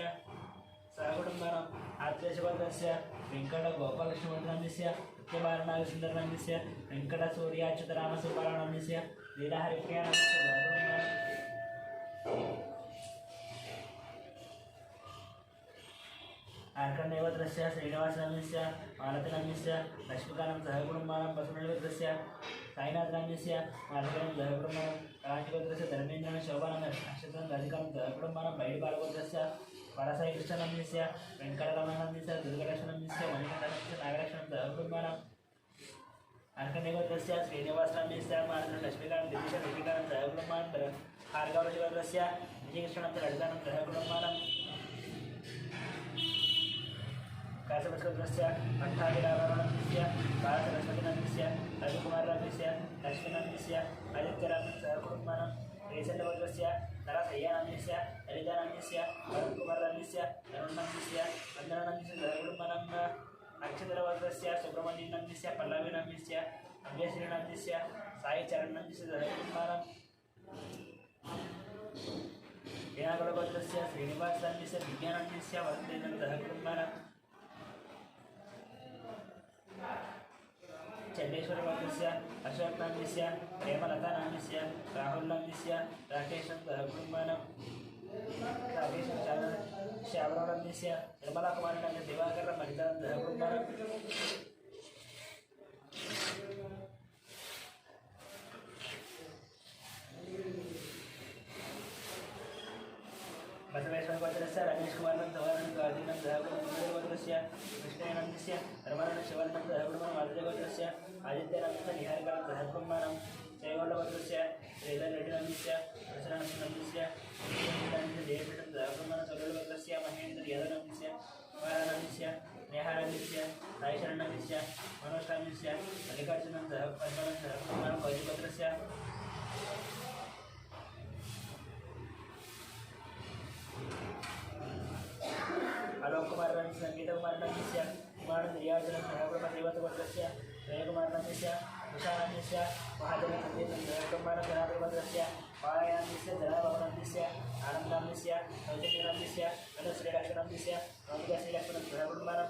सहकुटुम्बानां आत्रेशभद्रस्य वेङ्कटगोपालकृष्णभद्राम्यस्य सत्यभारनागसुन्दरनाम्यस्य वेङ्कटसूर्याच्युतरामसुब्बारावनाम्यस्य लीलाहरिप्रियानाम्यस्य आर्कण्डेयभद्रस्य श्रीनिवासनाम्यस्य मालतीनाम्यस्य लक्ष्मीकान्तं सहकुटुम्बानां बसवनभद्रस्य साईनाथनाम्यस्य माधवीनां सहकुटुम्बानां काञ्चीभद्रस्य धर्मेन्द्रनां शोभानां अक्षतं राधिकां सहकुटुम्बानां बैडिबालभद्रस्य परसाईकृष्णनाम्यस्य वेङ्कटरमणनाम्यस्य दुर्गलक्ष्मणाम्यस्य मणिकण्ठनाम्यस्य नागलक्ष्मणं सहकुटुम्बानां आर्कण्डेयभद्रस्य श्रीनिवासनाम्यस्य मालतीनां लक्ष्मीकान्तं दिलीशं सहकुटुम्बानां भार्गवशिवभद्रस्य विजयकृष्णनां ललितानां सहकुटुम्बानां काशभद्रस्य मठाभिरावरणस्य बालसरस्वतीनाम्यस्य रविकुमारनाम्यस्य लक्ष्मीनाम्यस्य आदित्यनाम्यं सहकुटुम्बानां रेशण्डभद्रस्य नरसय्यानाम्यस्य ललितानाम्यस्य वरुणकुमारनाम्यस्य तरुणनाम्यस्य वन्दनानाम्यस्य सहकुटुम्बानां अक्षतरभद्रस्य सुब्रह्मण्यनाम्यस्य पल्लवीनाम्यस्य अभ्यश्रीनाम्यस्य साईचरणनाम्यस्य सहकुटुम्बानां विनाकुलभद्रस्य श्रीनिवासनाम्यस्य विज्ञानाम्यस्य वसुदेवं सहकुटुम्बानां चंडेश्वरी गोत्रस्य अशोकनाम्यस्य प्रेमलतानाम्यस्य राहुलनाम्यस्य राकेशं कुटुम्बानां राकेशं श्यामरावनाम्यस्य निर्मलाकुमारीनाम्य दिवाकरं मणितां कुटुम्बानां बसवेश्वर गोत्रस्य रमेश कुमारनं धवनं कार्तिकं दहकुटुम्बं गोत्रस्य कृष्णेनन्दस्य रमणं शिवनं दहकुटुम्बं मारुति गोत्रस्य आदित्यनन्दस्य निहारकरं दहकुटुम्बानां जयगौडगोत्रस्य श्रीधररेड्डिनन्दस्य प्रसन्ननन्दस्य देवपीठं दहकुटुम्बानां सौरभगोत्रस्य महेन्द्र यादवनन्दस्य कुमारानन्दस्य नेहानन्दस्य साईशरणन्दस्य मनोजनन्दस्य मल्लिकार्जुनं दहकुटुम्बानां कौशिकगोत्रस्य आलोक कुमार संगीत कुमार नंदस्य कुमार रियाजन सहकुटुंब देवतगोत्रस्य जयकुमार नंदस्य विशानन्दस्य महादेव संगीत कुमार जनार्दनगोत्रस्य पारायणस्य जनाभवनन्दस्य आनन्दनन्दस्य सौजन्यनन्दस्य अनुश्रीलक्ष्मणन्दस्य नौमिका श्रीलक्ष्मणं सहकुटुम्बानां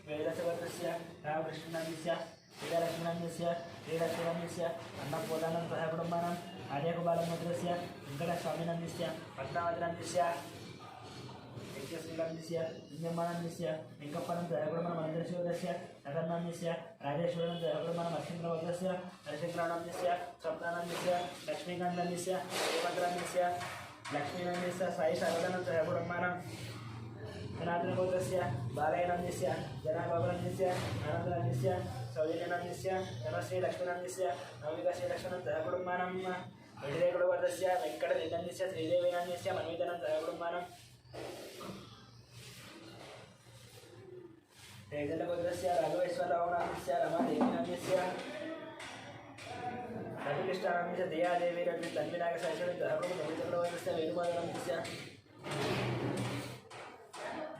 वेदसगोत्रस्य रामकृष्णनन्दस्य श्रीलक्ष्मणन्दस्य श्रीलक्ष्मणन्दस्य अन्नपूर्णानं सहकुटुम्बानां आर्यकुमारगोत्रस्य वेङ्कटस्वामिनन्दस्य पद्मावतिनन्दस्य नित्यश्रीनन्दस्य लिङ्गम्मानन्दस्य वेङ्कप्पनं सहकुटुम्बं मन्दिरशिवदस्य नगरनन्दस्य राजेश्वरनं सहकुटुम्बं लक्ष्मीनगोत्रस्य हरिशङ्करानन्दस्य स्वप्नानन्दस्य लक्ष्मीकान्तनन्दस्य श्रीमन्त्रनन्दस्य लक्ष्मीनन्दस्य साईशारदानं सहकुटुम्बानां जनार्दनगोत्रस्य बालयनन्दस्य जनाबाबुनन्दस्य आनन्दनन्दस्य सौजन्यनन्दस्य धनश्रीलक्ष्मणन्दस्य नवमिकाश्रीलक्ष्मणं सहकुटुम्बानां वेङ्कटेगौडगोत्रस्य वेङ्कटनिनन्दस्य श्रीदेवीनन्दस्य मन्वितनं सहकुटुम्बानां तेजलगोत्रस्य राघवेश्वररावनन्दस्य रमादेवीनन्दस्य रविकृष्णानन्दस्य दयादेवीनन्दस्य तन्विनागसहस्रं सहकुटुम्बं वेणुमाधवनन्दस्य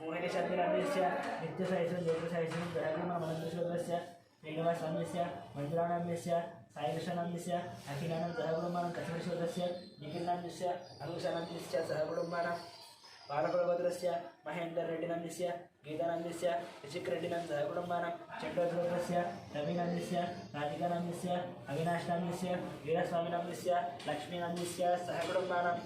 मोहिनी शर्मिनन्दस्य नित्यसहस्रं ज्योतिसहस्रं सहकुटुम्बमनन्दशूद्रस्य श्रीनिवासनन्दस्य मञ्जुलानन्दस्य साईकृष्णनन्दस्य अखिलानं सहकुटुम्बानां कथमशूद्रस्य निखिलनन्दस्य अनुषानन्दस्य सहकुटुम्बानां बालकुलगोत्रस्य महेन्द्ररेड्डिनन्दस्य गीतानन्दस्य ऋषिकरेड्डिनं सहकुटुम्बानां चण्डोद्गोत्रस्य रविनन्दस्य राधिकानन्दस्य अविनाशनन्दस्य वीरस्वामिनन्दस्य लक्ष्मीनन्दस्य सहकुटुम्बानां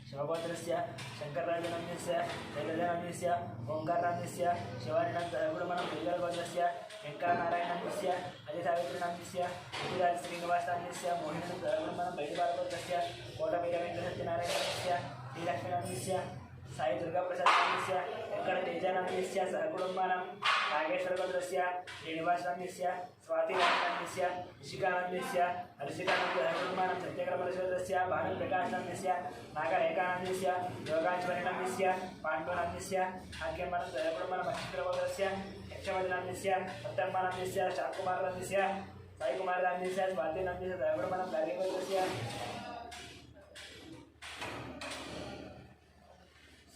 शिवगोत्रस्य शङ्करराजनन्दस्य शैलजानन्दस्य ओङ्कारनन्दस्य शिवानिनं सहकुटुम्बानां श्रीधरगोत्रस्य वेङ्कटनारायणनन्दस्य अजिसावित्रिनन्दस्य श्रीनिवासनन्दस्य मोहिनं सहकुटुम्बानां बैडिबालगोत्रस्य कोटवीरवेङ्कटसत्यनारायणनन्दस्य श्रीलक्ष्मीनन्दस्य साई दुर्गाप्रसादनन्दस्य वेङ्कटतेजानन्दस्य सहकुटुम्बानां नागेश्वरगोत्रस्य श्रीनिवासनन्दस्य स्वातिनन्दस्य ऋषिकानन्दस्य हर्षिकानन्दसहकुटुम्बानां सत्यकरपरशोधस्य भानुप्रकाशनन्दस्य नागरेखानन्दस्य योगाश्वरिनन्दस्य पाण्डुनन्दस्य आख्यमानं सहकुटुम्बानां नक्षत्रगोत्रस्य यक्षवदिनन्दस्य सत्यम्बानन्दस्य शाकुमारनन्दस्य साईकुमारनन्दस्य स्वातिनन्दस्य सहकुटुम्बानां गार्गीगोत्रस्य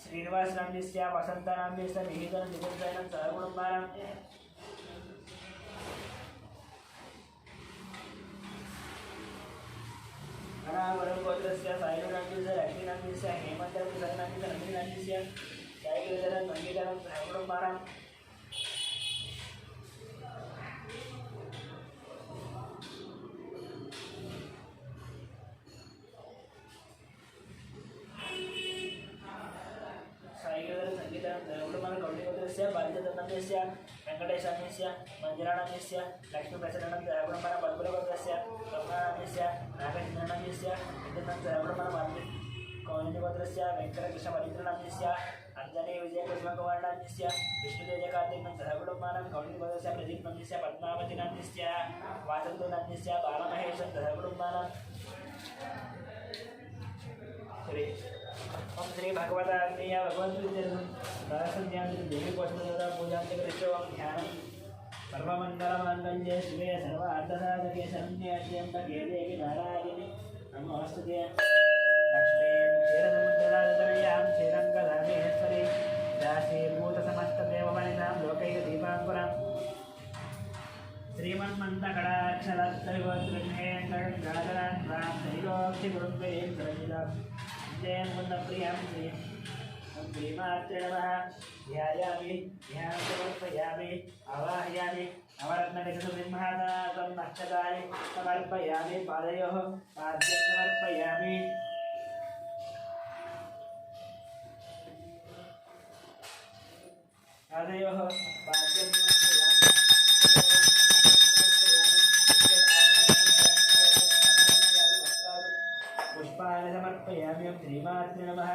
श्रीनिवासनन्दस्य वसन्तनन्दस्य निहितं निकुञ्जनं सहकुटुम्बानां अनावरणगोत्रस्य साईनन्दस्य लक्ष्मीनन्दस्य हेमन्तप्रसादनन्दस्य नन्दिनन्दस्य साईकृष्णं संगीतं सहकुटुम्बानां बालितनन्दस्य वेङ्कटेशानन्दस्य मञ्जुलानन्दस्य लक्ष्मीप्रसन्नं सहकुटुम्बानां बल्बुलगोत्रस्य करुणानन्दस्य नागचन्द्रनन्दस्य विद्युतं सहकुटुम्बानां कौन्यगोत्रस्य वेङ्कटकृष्णपरित्रनन्दस्य अंजनी विजयकुसुमकुमारनन्दस्य विष्णुतेजकार्तिकं सहकुटुम्बानां कौन्यगोत्रस्य प्रदीपनन्दस्य पद्मावतीनन्दस्य वासन्तनन्दस्य बालमहेशं सहकुटुम्बानां ओम श्री भगवताग्नेय भगवन्तं देवी कोशदेवता पूजां च कृष्णं ध्यानं सर्वमङ्गलमाङ्गल्ये शिवे सर्वार्थसाधके शरण्ये त्र्यम्बके देवी नारायणि नमोऽस्तुते लक्ष्मीं क्षीरसमुद्रराजतनयां श्रीरङ्गधामेश्वरी दासीभूतसमस्तदेवमणिनां लोकैकदीपाङ्कुरां श्रीमन्मन्दकटाक्षरत्तविवोत्कृष्णेन्द्रगणधरान् रां त्रैलोक्यगुरुं प्रियं सरजितां जयं मुन्दप्रियां श्री श्रीमात्रे नमः ध्यायामि ध्यानं समर्पयामि आवाहयामि नवरत्ननिधुसिंहासनार्थं नक्षत्राणि समर्पयामि पादयोः पाद्यं समर्पयामि पादयोः पाद्यं पुष्पाणि समर्पयामि श्रीमात्रे नमः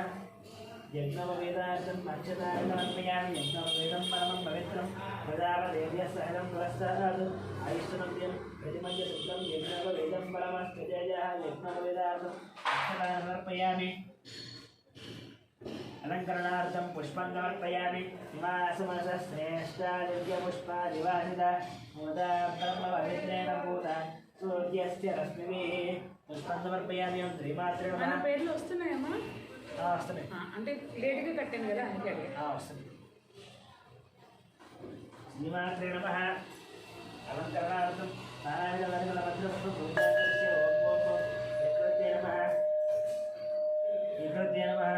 यज्ञोपवेदार्थं नक्षत्राणि समर्पयामि यज्ञोपवेदं परमं पवित्रं प्रजापदेव्यः सहजं पुरस्तात् आयुष्यमद्यं प्रतिमद्यशुद्धं यज्ञोपवेदं परमस्त्वजयः यज्ञोपवेदार्थं नक्षत्राणि समर्पयामि अलङ्करणार्थं पुष्पं समर्पयामि निवासमसश्रेष्ठा दिव्यपुष्पा दिवासिता मुदा ब्रह्मपवित्रेण भूता सूर्यस्य रश्मिभिः पुष्पं समर्पयामि ओं श्रीमात्रे మన नमः పేర్లు వస్తున్నాయమ్మా వస్తున్నాయి అంటే లేట్గా కట్టాను కదా అందుకే అడిగాను. వస్తుంది శ్రీమాత్రే నమః अलङ्करणार्थं नानाविधवर्गलमध्यमस्तुभूतास्य ओं विकृत्यै नमः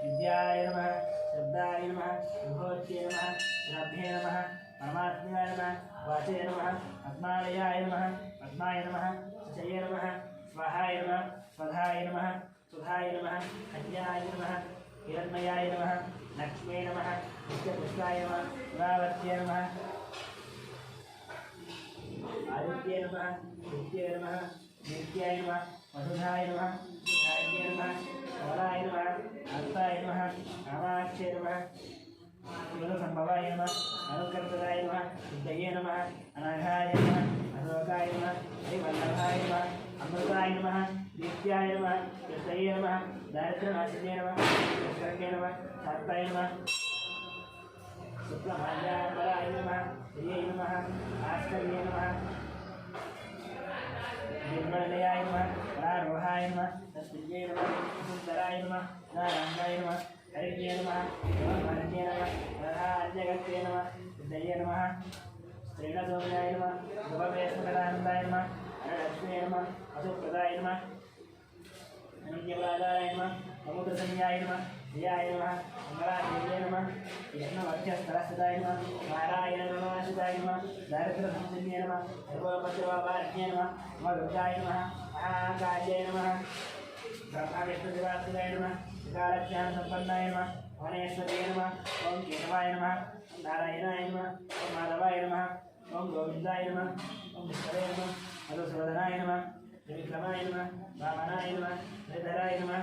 विद्याय नमः श्रद्धाय नमः विभूत्यै नमः श्रद्धे नमः परमात्माय नमः वाचे नमः पद्मालयाय नमः पद्माय नमः शचये नमः स्वाहाय नमः स्वधाय नमः सुधाय नमः कन्याय नमः हिरण्मयाय नमः लक्ष्मी नमः नित्यपुष्टाय नमः पुरावर्त्यै नमः आदित्य नमः नित्य नमः नित्याय नमः मधुधाय नमः सुधाय नमः कमलाय नमः अल्पाय नमः कामाक्षय नमः संभवाय नमः अनुकर्तदाय नमः सिद्धये नमः अनघाय नमः अशोकाय नमः हरिवल्लभाय नमः अमृताय नमः नित्याय नमः कृष्णये नमः दारिद्र्यनाशिने नमः कृष्णज्ञे नमः शान्ताय नमः शुक्लमाल्याम्बराय नमः श्रियै नमः भास्कर्ये नमः निर्मलयाय नमः परारोहाय नमः तस्मिन्यै नमः सुन्दराय नमः नारायणाय नमः हरिण्ये नमः ब्रह्मण्ये नमः प्रधान्यगत्ये नमः सिद्धये नमः श्रीणसौम्याय नमः शुभमेश्वरानन्दाय नमः अनलक्ष्म्ये नमः वसुप्रदाय नमः अनन्यवराधाय नमः समुद्रसंज्ञाय नमः जयाय नमः मंगलादेव्ये नमः कृष्णवक्षस्थलस्थिताय नमः नारायण नमः नमः दारिद्र्यसंसिन्ये नमः सर्वोपद्रववार्ण्ये नमः दुर्गाय नमः महाकाल्यै नमः ब्रह्मविष्णुदेवात्मकाय नमः त्रिकालज्ञानसम्पन्नाय नमः भुवनेश्वर्ये नमः ओं केशवाय नमः नारायणाय नमः ओं माधवाय नमः ओं गोविन्दाय नमः ओं विष्णवे नमः मधुसूदनाय नमः त्रिविक्रमाय नमः वामनाय नमः श्रीधराय नमः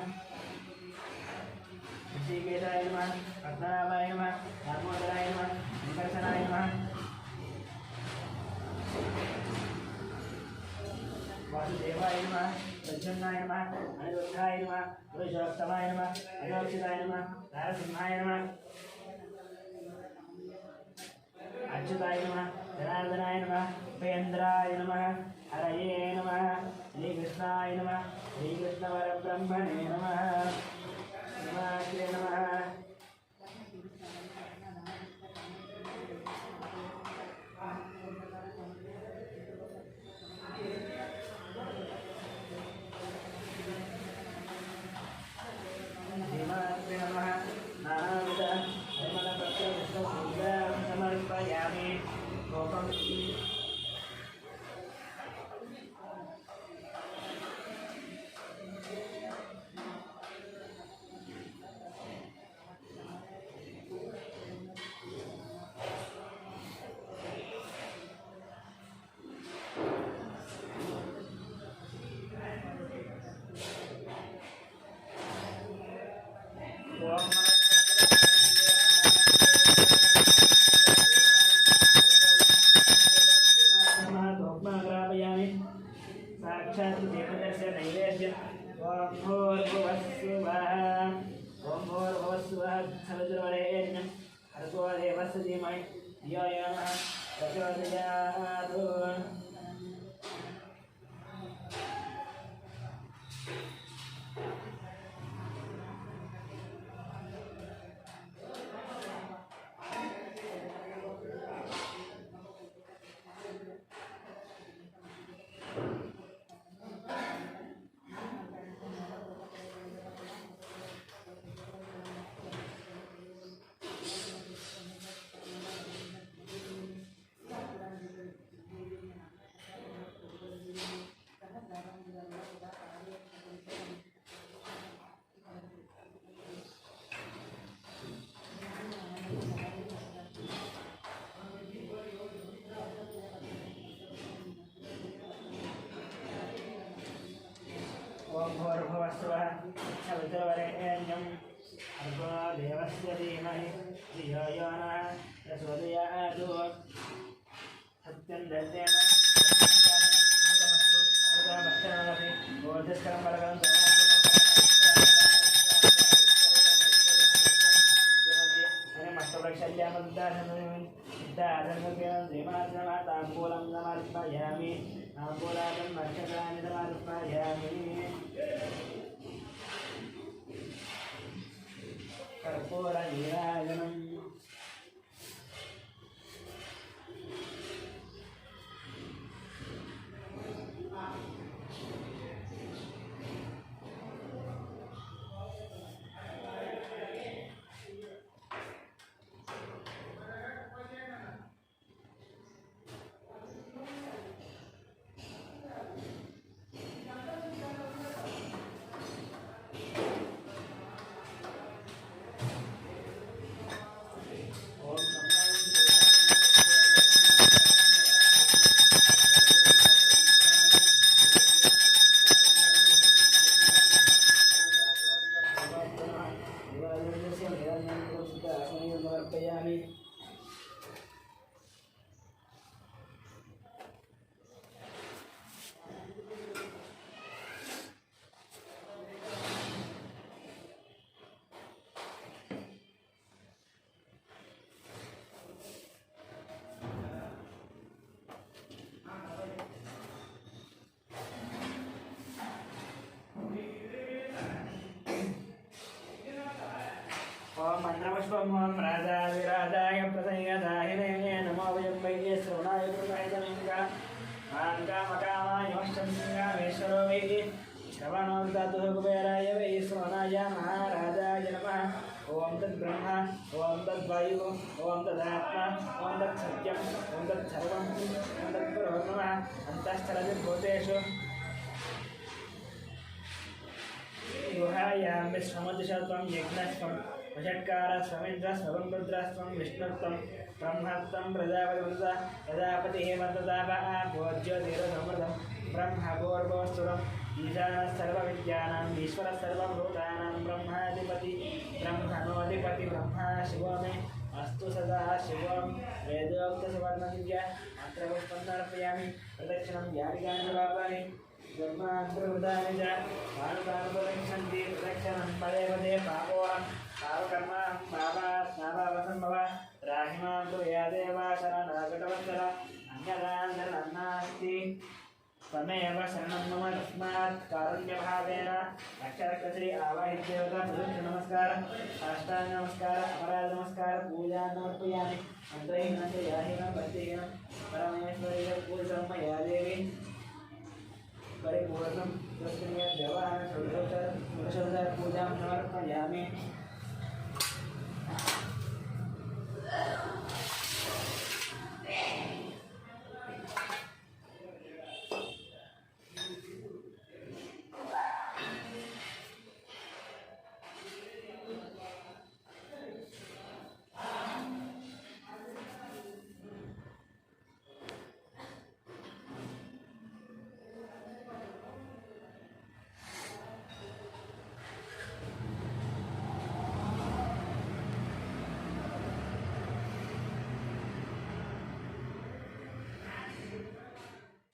ऋषिकेशाय नमः पद्मनाभाय नमः दामोदराय नमः विकर्षणाय नमः वासुदेवाय नमः प्रद्युम्नाय नमः अनिरुद्धाय नमः पुरुषोत्तमाय नमः अयोक्षिताय नमः नारसिंहाय नमः अच्युताय नमः जनार्दनाय नमः उपेन्द्राय नमः हरये नमः श्रीकृष्णाय नमः श्रीकृष्णपरब्रह्मणे नमः श्रीमात्रे नमः श्रीमात्रे नमः नानाविध निर्मलपत्रपुष्पपूजां समर्पयामि गोपं साक्षात् देवदर्शन नैवेद्य ओम भूर्भुवस्सुवः सवितुर्वरेण्यं भर्गो देवस्य धीमहि धियो यो नः प्रचोदयात् ओम भूर्भुवस्सुवः सवितुर्वरेण्यं भर्गो देवस्य धीमहि धियो यो नः प्रचोदयात् सत्यं दर्शेन ओजस्करं बलकरं ताम्बूलं समर्पयामि ताम्बूलादं नक्षत्राणि समर्पयामि कर्पूरनीराजनम् समर्पयामि ओम मंत्रपुष्पम ओम राजाधिराजाय प्रसन्नदाहिने नमो वयं वैद्य श्रवणाय कृतायतमेका मानकामकामाय वश्चन्द्रामेश्वरो वैद्य श्रवणोदातु कुबेराय वै श्रवणाय महाराजाय नमः ओम तद्ब्रह्मा ओम तद्वायु ओम तदात्मा ओम तत्सत्यम ओम तत्सर्वं ओम तत्पुरो नमः अन्तःस्थलभूतेषु गुहायां विश्वमतिशत्वं यज्ञस्त्वं वषट्कारस्वमिन्द्रस्वं रुद्रस्त्वं विष्णुत्वं ब्रह्मत्वं प्रजापतिवृता प्रजापतिः वर्ततापः भोज्योतिरसमृतं ब्रह्मभूर्भुवस्सुरम् ईशानः सर्वविद्यानाम् ईश्वरः सर्वभूतानां ब्रह्माधिपति ब्रह्मणोऽधिपति ब्रह्मा शिवो मे अस्तु सदा शिवं वेदोक्तसुवर्णदिव्या मन्त्रपुष्पं समर्पयामि प्रदक्षिणं यारिकानि पापानि ब्रह्मान्तर्वृतानि च मानुकानुपरिक्षन्ति प्रदक्षिणं पदे पदे पापोऽहं पापकर्माहं पापात्मापावसम्भव राहि मां तु या देवा शरणागतवत्सर अन्यदान्तरन्नास्ति त्वमेव शरणं मम तस्मात् कारुण्यभावेन रक्षरक्षश्री आवाहित्येवता प्रदक्षिणनमस्कार साष्टाङ्गनमस्कार अपराधनमस्कार पूजां समर्पयामि मन्त्रहीनं च याहीनं भक्तिहीनं परमेश्वरीयपूजितं मया देवी